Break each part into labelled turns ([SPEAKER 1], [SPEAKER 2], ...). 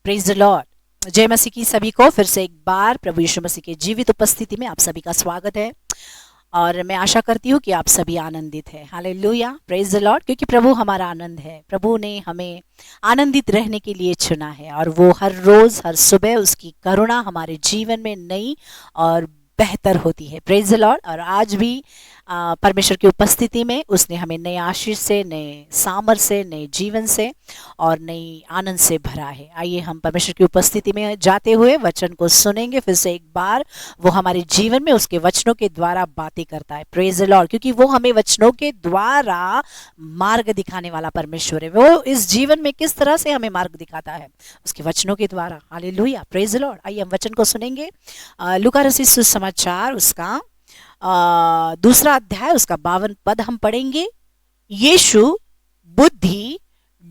[SPEAKER 1] Praise the Lord. जय मसीह की सभी को फिर से एक बार प्रभु यीशु मसीह के जीवित उपस्थिति में आप सभी का स्वागत है और मैं आशा करती हूँ कि आप सभी आनंदित हैं। Hallelujah, praise the Lord. क्योंकि प्रभु हमारा आनंद है। प्रभु ने हमें आनंदित रहने के लिए चुना है और वो हर रोज हर सुबह उसकी करुणा हमारे जीवन में नई और बेहतर होती है। Praise the Lord. और आज भी परमेश्वर की उपस्थिति में उसने हमें नए आशीष से, नए सामर्थ से, नए जीवन से और नई आनंद से भरा है। आइए हम परमेश्वर की उपस्थिति में जाते हुए वचन को सुनेंगे फिर से एक बार। वो हमारे जीवन में उसके वचनों के द्वारा बातें करता है। Praise the Lord. क्योंकि वो हमें वचनों के द्वारा मार्ग दिखाने वाला परमेश्वर है। वो इस जीवन में किस तरह से हमें मार्ग दिखाता है, उसके वचनों के द्वारा। Hallelujah, praise the Lord. आइए हम वचन को सुनेंगे। लूका रचित सुसमाचार उसका दूसरा अध्याय उसका 52 पद हम पढ़ेंगे। यीशु बुद्धि,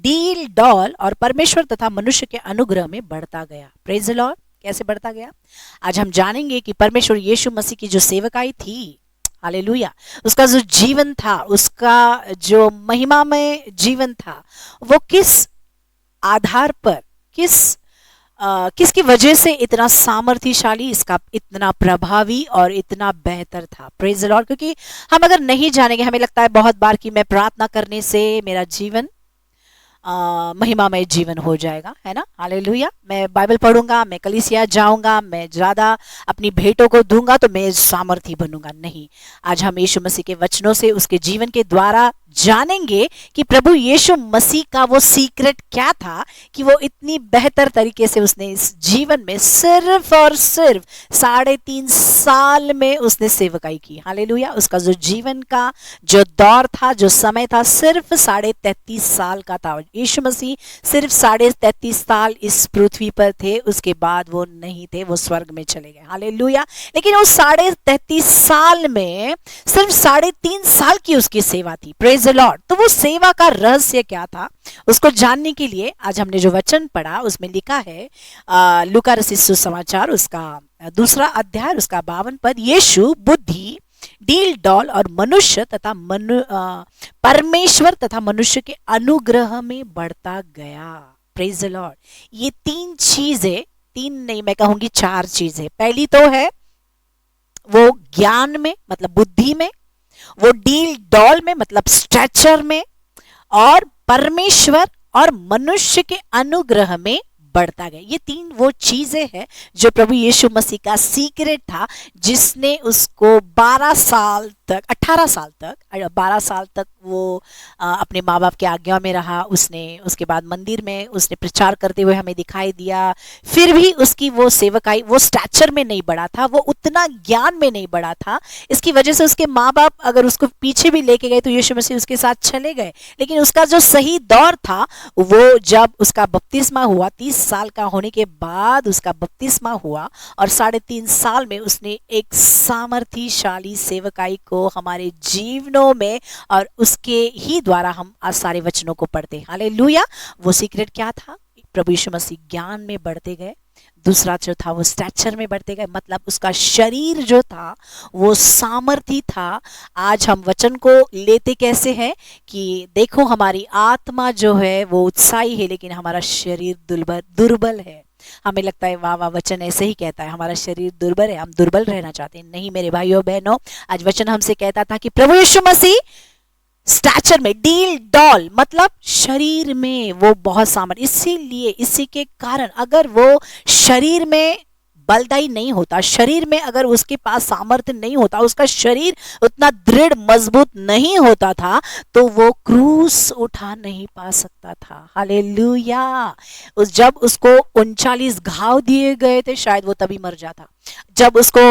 [SPEAKER 1] डील डॉल और परमेश्वर तथा मनुष्य के अनुग्रह में बढ़ता गया। Praise the Lord. कैसे बढ़ता गया आज हम जानेंगे कि परमेश्वर यीशु मसीह की जो सेवकाई थी, हालेलुया, उसका जो जीवन था, उसका जो महिमामय जीवन था, वो किस आधार पर, किसकी वजह से इतना सामर्थ्यशाली, इसका इतना प्रभावी और इतना बेहतर था। Praise the Lord. क्योंकि हम अगर नहीं जानेंगे, हमें लगता है बहुत बार कि मैं प्रार्थना करने से मेरा जीवन महिमामय जीवन हो जाएगा, है ना। हालेलुया। मैं बाइबल पढ़ूंगा, मैं कलीसिया जाऊंगा, मैं ज्यादा अपनी भेंटों को दूंगा तो मैं सामर्थी बनूंगा। नहीं, आज हम यीशु मसीह के वचनों से, उसके जीवन के द्वारा जानेंगे कि प्रभु यीशु मसीह का वो सीक्रेट क्या था कि वो इतनी बेहतर तरीके से उसने इस जीवन में सिर्फ और सिर्फ 3.5 साल में उसने सेवकाई की। हालेलुया। उसका जो जीवन का जो दौर था, जो समय था, सिर्फ 33.5 साल का था। यीशु मसीह सिर्फ 33.5 साल इस पृथ्वी पर थे, उसके बाद वो नहीं थे, वो स्वर्ग में चले गए। हालेलुया। लेकिन उस 33.5 साल में सिर्फ 3.5 साल की उसकी सेवा थी। Praise the Lord. तो वो सेवा का रहस्य क्या था, उसको जानने के लिए आज हमने जो वचन पढ़ा उसमें लिखा है लूका रचित सुसमाचार उसका दूसरा अध्याय उसका 52 पद। यीशु बुद्धि, डील डॉल और मनुष्य तथा परमेश्वर तथा मनुष्य के अनुग्रह में बढ़ता गया। Praise the Lord. ये 3 चीजें, 3 नहीं मैं कहूंगी 4 चीजें। पहली तो है वो ज्ञान में, मतलब बुद्धि में, वो डील डॉल में, मतलब स्ट्रेचर में, और परमेश्वर और मनुष्य के अनुग्रह में बढ़ता गया। ये 3 वो चीजें हैं जो प्रभु यीशु मसीह का सीक्रेट था, जिसने उसको 12 साल तक, 18 साल तक, 12 साल तक वो अपने माँ बाप के आज्ञा में रहा। उसने उसके बाद मंदिर में उसने प्रचार करते हुए हमें दिखाई दिया। फिर भी उसकी वो सेवकाई वो स्टैचर में नहीं बढ़ा था, वो उतना ज्ञान में नहीं बढ़ा था। इसकी वजह से उसके माँ बाप अगर उसको पीछे भी लेके गए तो यीशु मसीह उसके साथ चले गए। लेकिन उसका जो सही दौर था वो जब उसका बपतिस्मा हुआ, 30 साल का होने के बाद उसका बपतिस्मा हुआ और 3.5 साल में उसने एक सामर्थ्यशाली सेवकाई को हमारे जीवनों में, और उसके ही द्वारा हम आज सारे वचनों को पढ़ते हैं। हालेलुया। वो सीक्रेट क्या था? प्रभु यीशु मसीह ज्ञान में बढ़ते गए। दूसरा जो था वो स्टैचर में बढ़ते गए, मतलब उसका शरीर जो था वो सामर्थी था। आज हम वचन को लेते कैसे हैं कि देखो हमारी आत्मा जो है वो उत्साही है, लेकिन हमारा शरीर दुर्बल है। हमें लगता है वाह वाह, वचन ऐसे ही कहता है हमारा शरीर दुर्बल है, हम दुर्बल रहना चाहते हैं। नहीं मेरे भाइयों बहनों, आज वचन हमसे कहता था कि प्रभु यीशु मसीह स्टैचर में, डील डॉल मतलब शरीर में वो बहुत सामर्थ्य। इसीलिए इसी के कारण अगर वो शरीर में बलदाई नहीं होता, शरीर में अगर उसके पास सामर्थ्य नहीं होता, उसका शरीर उतना दृढ़ मजबूत नहीं होता था, तो वो क्रूस उठा नहीं पा सकता था। हालेलुया। जब उसको 39 घाव दिए गए थे, शायद वो तभी मर जाता। जब उसको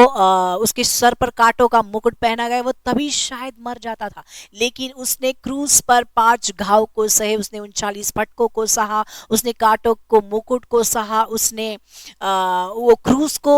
[SPEAKER 1] उसके सर पर कांटों का मुकुट पहना गया, वो तभी शायद मर जाता था। लेकिन उसने क्रूस पर 5 घाव को सहे, उसने 39 फटकों को सहा, उसने कांटों को, मुकुट को सहा, उसने वो क्रूस को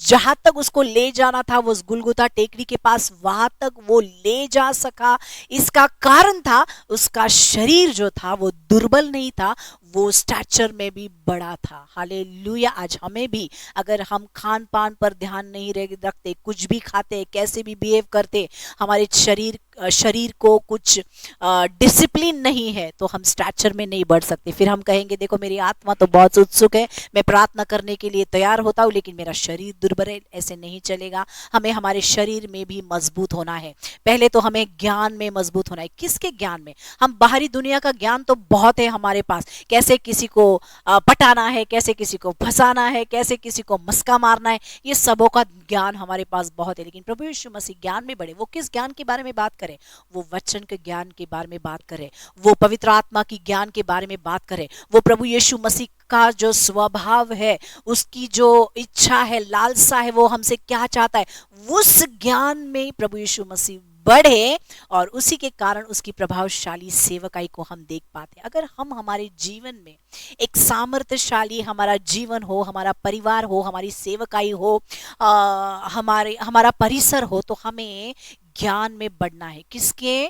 [SPEAKER 1] जहां तक उसको ले जाना था, वो उस गुलगुता टेकरी के पास, वहां तक वो ले जा सका। इसका कारण था उसका शरीर जो था वो दुर्बल नहीं था, वो स्टैचर में भी बड़ा था। हालेलुया। आज हमें भी अगर हम खान पान पर ध्यान नहीं रखते, कुछ भी खाते, कैसे भी बिहेव करते, हमारे शरीर शरीर को कुछ डिसिप्लिन नहीं है तो हम स्टैचर में नहीं बढ़ सकते। फिर हम कहेंगे देखो मेरी आत्मा तो बहुत उत्सुक है, मैं प्रार्थना करने के लिए तैयार होता हूँ, लेकिन मेरा शरीर दुर्बल है। ऐसे नहीं चलेगा। हमें हमारे शरीर में भी मजबूत होना है। पहले तो हमें ज्ञान में मजबूत होना है। किसके ज्ञान में? हम बाहरी दुनिया का ज्ञान तो बहुत है हमारे पास, कैसे किसी को पटाना है, कैसे किसी को फंसाना है, कैसे किसी को मस्का मारना है, ये सबों का ज्ञान हमारे पास बहुत है। लेकिन प्रभु यीशु मसीह ज्ञान में बढ़े। वो किस ज्ञान के बारे में बात करें? वो वचन के ज्ञान के बारे में बात करें, वो पवित्र आत्मा की ज्ञान के बारे में बात करें, वो प्रभु यीशु मसीह का जो स्वभाव है, उसकी जो इच्छा है, लालसा है, वो हमसे क्या चाहता है, उस ज्ञान में प्रभु यीशु मसीह बढ़े और उसी के कारण उसकी प्रभावशाली सेवकाई को हम देख पाते हैं। अगर हम हमारे जीवन में एक सामर्थ्यशाली हमारा जीवन हो, हमारा परिवार हो, हमारी सेवकाई हो, हमारा परिसर हो, तो हमें ज्ञान में बढ़ना है। किसके?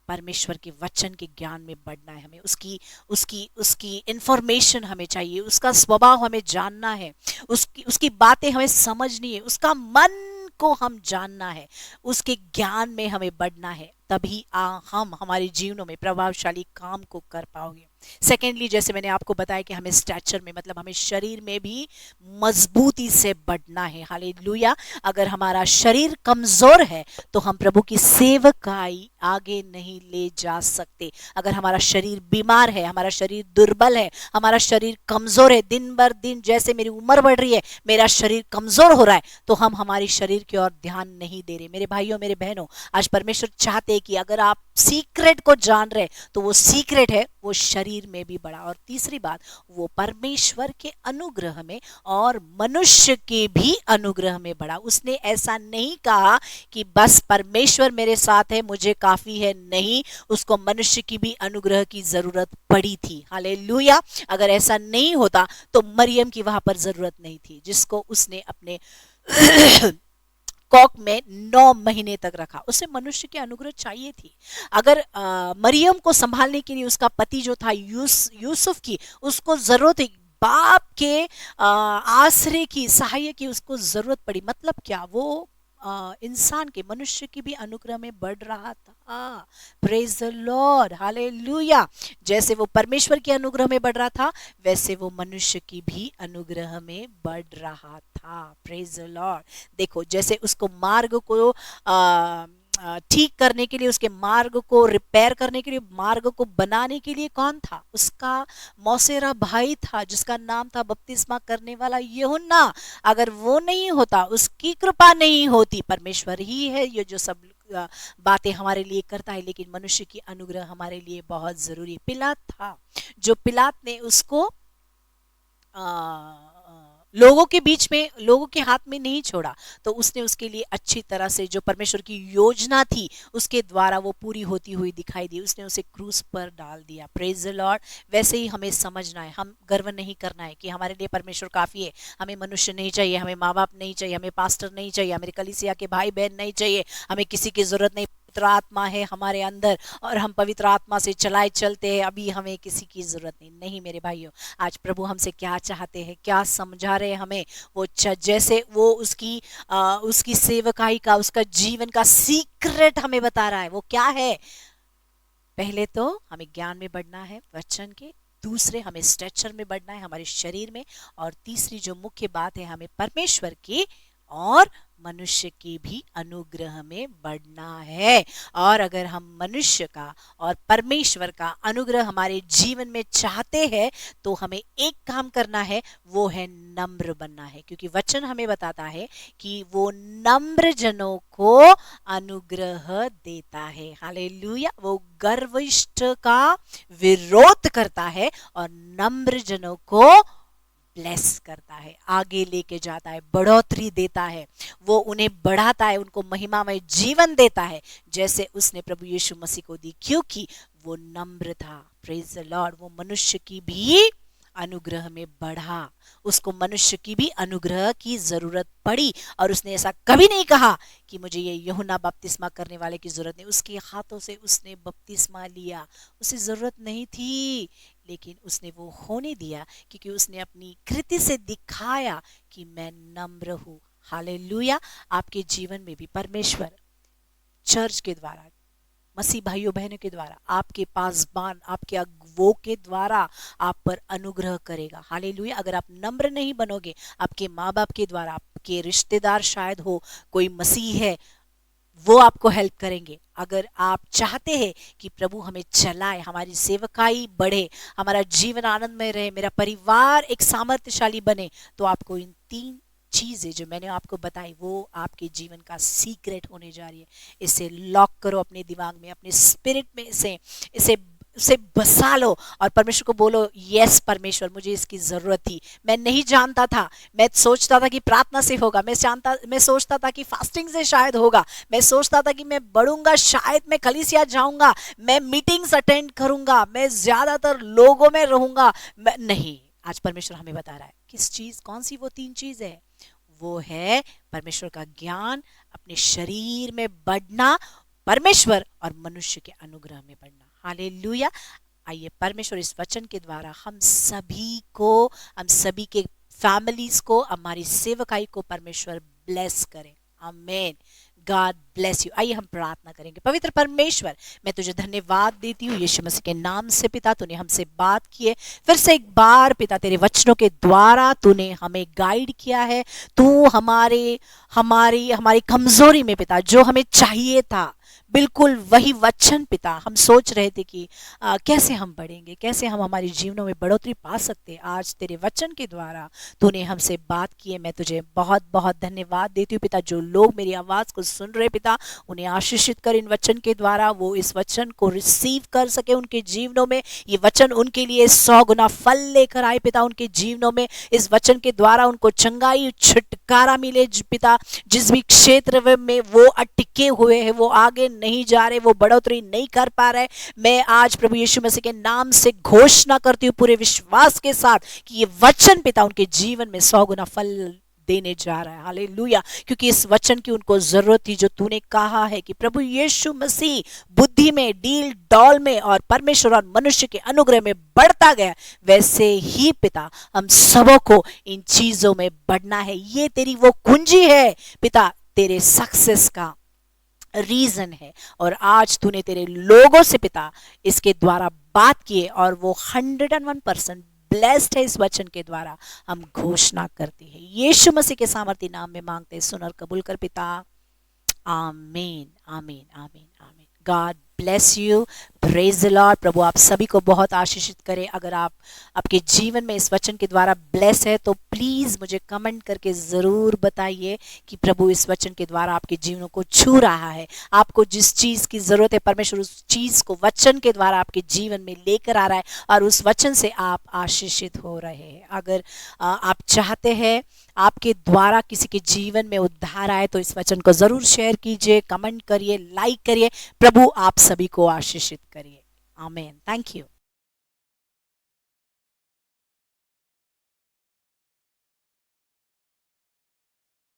[SPEAKER 1] परमेश्वर के वचन के ज्ञान में बढ़ना है। हमें उसकी उसकी उसकी इंफॉर्मेशन हमें चाहिए, उसका स्वभाव हमें जानना है, उसकी बातें हमें समझनी है, उसका मन को हम जानना है, उसके ज्ञान में हमें बढ़ना है। तभी हम हमारे जीवनों में प्रभावशाली काम को कर पाओगे। सेकेंडली, जैसे मैंने आपको बताया कि हमें स्टैचर में मतलब हमें शरीर में भी मजबूती से बढ़ना है। हालेलुया। अगर हमारा शरीर कमजोर है तो हम प्रभु की सेवकाई आगे नहीं ले जा सकते। अगर हमारा शरीर बीमार है, हमारा शरीर दुर्बल है, हमारा शरीर कमजोर है, दिन बर दिन जैसे मेरी उम्र बढ़ रही है मेरा शरीर कमजोर हो रहा है, तो हम हमारी शरीर की ओर ध्यान नहीं दे रहे। मेरे भाइयों, मेरे बहनों, आज परमेश्वर चाहते हैं कि अगर आप सीक्रेट को जान रहे तो वो सीक्रेट है वो शरीर में भी बढ़ा। और तीसरी बात, वो परमेश्वर के अनुग्रह में और मनुष्य के भी अनुग्रह में बढ़ा। उसने ऐसा नहीं कहा कि बस परमेश्वर मेरे साथ है मुझे काफी है, नहीं, उसको मनुष्य की भी अनुग्रह की जरूरत पड़ी थी। हालेलुया। अगर ऐसा नहीं होता तो मरियम की वहां पर जरूरत नहीं थी, जिसको उसने अपने कॉक में 9 महीने तक रखा। उसे मनुष्य की अनुग्रह चाहिए थी। अगर मरियम को संभालने के लिए उसका पति जो था यूसुफ की, उसको जरूरत थी, बाप के आश्रय की, सहाय की उसको जरूरत पड़ी। मतलब क्या? वो इंसान के, मनुष्य की भी अनुग्रह में बढ़ रहा था। Praise the Lord, hallelujah. जैसे वो परमेश्वर के अनुग्रह में बढ़ रहा था, वैसे वो मनुष्य की भी अनुग्रह में बढ़ रहा था। Praise the Lord. देखो, जैसे उसको मार्ग को ठीक करने के लिए, उसके मार्ग को रिपेयर करने के लिए, मार्ग को बनाने के लिए कौन था? उसका मौसेरा भाई था, जिसका नाम था बपतिस्मा करने वाला यूहन्ना। अगर वो नहीं होता, उसकी कृपा नहीं होती, परमेश्वर ही है ये जो सब बातें हमारे लिए करता है, लेकिन मनुष्य की अनुग्रह हमारे लिए बहुत जरूरी है। पिलात था, जो पिलात ने उसको लोगों के बीच में, लोगों के हाथ में नहीं छोड़ा, तो उसने उसके लिए अच्छी तरह से, जो परमेश्वर की योजना थी उसके द्वारा वो पूरी होती हुई दिखाई दी, उसने उसे क्रूस पर डाल दिया। Praise the Lord. वैसे ही हमें समझना है, हम गर्व नहीं करना है कि हमारे लिए परमेश्वर काफी है, हमें मनुष्य नहीं चाहिए, हमें माँ बाप नहीं चाहिए, हमें पास्टर नहीं चाहिए, हमें कलीसिया के भाई बहन नहीं चाहिए, हमें किसी की जरूरत नहीं। पवित्र आत्मा है हमारे अंदर और हम पवित्र आत्मा से चलाए चलते हैं, अभी हमें किसी की जरूरत नहीं। मेरे भाइयों, आज प्रभु हमसे क्या चाहते हैं, क्या समझा रहे हैं हमें, वो जैसे वो उसकी सेवकाई का, उसका जीवन का सीक्रेट हमें बता रहा है। वो क्या है? पहले तो हमें ज्ञान में बढ़ना है वचन के, दूसरे हमें स्ट्रेचर में बढ़ना है हमारे शरीर में, और तीसरी जो मुख्य बात है, हमें परमेश्वर की और मनुष्य की भी अनुग्रह में बढ़ना है। और अगर हम मनुष्य का और परमेश्वर का अनुग्रह हमारे जीवन में चाहते हैं तो हमें एक काम करना है, वो है नम्र बनना है, क्योंकि वचन हमें बताता है कि वो नम्र जनों को अनुग्रह देता है। हालेलुया। वो गर्विष्ठ का विरोध करता है और नम्र जनों को ब्लेस करता है, आगे लेके जाता है, बढ़ोतरी देता है, वो उन्हें बढ़ाता है, उनको महिमामय जीवन देता है, जैसे उसने प्रभु यीशु मसीह को दी, क्योंकि वो नम्र था। Praise the Lord. वो मनुष्य की भी अनुग्रह में बढ़ा, उसको मनुष्य की भी अनुग्रह की जरूरत पड़ी, और उसने ऐसा कभी नहीं कहा कि मुझे ये यूहन्ना बपतिस्मा करने वाले की जरूरत नहीं। उसके हाथों से उसने बपतिस्मा लिया, उसे जरूरत नहीं थी, लेकिन उसने वो होने दिया क्योंकि उसने अपनी कृति से दिखाया कि मैं नम्र हूं। हालेलुया। आपके जीवन में भी परमेश्वर चर्च के द्वारा, मसीह भाइयों बहनों के द्वारा, आपके पासबान, आपके अगुवों के द्वारा आप पर अनुग्रह करेगा। हालेलुया। अगर आप नम्र नहीं बनोगे, आपके माँ बाप के द्वारा, आपके रिश्तेदार शायद हो, कोई मसीह है, वो आपको हेल्प करेंगे। अगर आप चाहते हैं कि प्रभु हमें चलाए, हमारी सेवकाई बढ़े, हमारा जीवन आनंद में रहे, मेरा परिवार एक सामर्थ्यशाली बने, तो आपको इन 3 चीजें जो मैंने आपको बताई वो आपके जीवन का सीक्रेट होने जा रही है। इसे लॉक करो अपने दिमाग में, अपने स्पिरिट में, इसे उसे बसा लो और परमेश्वर को बोलो, यस परमेश्वर, मुझे इसकी जरूरत थी। मैं नहीं जानता था, मैं सोचता था कि प्रार्थना से होगा, मैं सोचता था कि फास्टिंग से शायद होगा, मैं सोचता था कि मैं बढ़ूंगा, शायद मैं कलीसिया जाऊंगा, मैं मीटिंग्स अटेंड करूंगा, मैं ज्यादातर लोगों में रहूंगा। नहीं, आज परमेश्वर हमें बता रहा है किस चीज, कौन सी वो 3 चीज है। वो है परमेश्वर का ज्ञान, अपने शरीर में बढ़ना, परमेश्वर और मनुष्य के अनुग्रह में बढ़ना। हालेलुया। आइए परमेश्वर इस वचन के द्वारा हम सभी के फैमिलीज को, हमारी सेवकाई को परमेश्वर ब्लेस करें। आमीन। God bless you. आइए हम प्रार्थना करेंगे। पवित्र परमेश्वर, मैं तुझे धन्यवाद देती हूँ यीशु मसीह के नाम से पिता, तूने हमसे बात की है। फिर से एक बार पिता, तेरे वचनों के द्वारा तूने हमें गाइड किया है। तू हमारी कमजोरी में पिता, जो हमें चाहिए था, बिल्कुल वही वचन पिता, हम सोच रहे थे कि कैसे हम बढ़ेंगे, कैसे हम हमारे जीवनों में बढ़ोतरी पा सकते हैं। आज तेरे वचन के द्वारा तूने हमसे बात की है। मैं तुझे बहुत बहुत धन्यवाद देती हूँ पिता। जो लोग मेरी आवाज को सुन रहे पिता, उन्हें आशीषित कर इन वचन के द्वारा, वो इस वचन को रिसीव कर सके उनके जीवनों में। ये वचन उनके लिए 100 गुना फल लेकर आए पिता उनके जीवनों में। इस वचन के द्वारा उनको चंगाई, छुटकारा मिले पिता। जिस भी क्षेत्र में वो अटके हुए हैं, वो आगे नहीं जा रहे, वो बढ़ोतरी नहीं कर पा रहे, मैं आज प्रभु यीशु मसीह के नाम से घोषणा करती हूँ पूरे विश्वास के साथ कि ये वचन पिता उनके जीवन में 100 गुना फल देने जा रहा है। हालेलुया। क्योंकि इस वचन की उनको जरूरत थी, जो तूने कहा है कि प्रभु यीशु मसीह बुद्धि में, डील डॉल में और परमेश्वर और मनुष्य के अनुग्रह में बढ़ता गया, वैसे ही पिता हम सबों को इन चीजों में बढ़ना है। ये तेरी वो कुंजी है पिता, तेरे सक्सेस का रीजन है। और आज तूने तेरे लोगों से पिता इसके द्वारा बात किए और वो 101% ब्लेस्ड है। इस वचन के द्वारा हम घोषणा करते हैं, यीशु मसीह के सामर्थी नाम में मांगते हैं, सुन और कबूल कर पिता। आमीन, आमीन, आमीन, आमीन। God bless you. Praise the Lord. प्रभु आप सभी को बहुत आशीषित करे। अगर आप आपके जीवन में इस वचन के द्वारा ब्लेस है तो प्लीज मुझे कमेंट करके जरूर बताइए कि प्रभु इस वचन के द्वारा आपके जीवनों को छू रहा है। आपको जिस चीज की जरूरत है, परमेश्वर उस चीज को वचन के द्वारा आपके जीवन में लेकर आ रहा है और उस वचन से आप आशीषित हो रहे हैं। अगर आप चाहते हैं आपके द्वारा किसी के जीवन में उद्धार आए तो इस वचन को जरूर शेयर कीजिए, कमेंट करिए, लाइक करिए। प्रभु आप सभी को आशीषित करिए। आमीन। Thank you.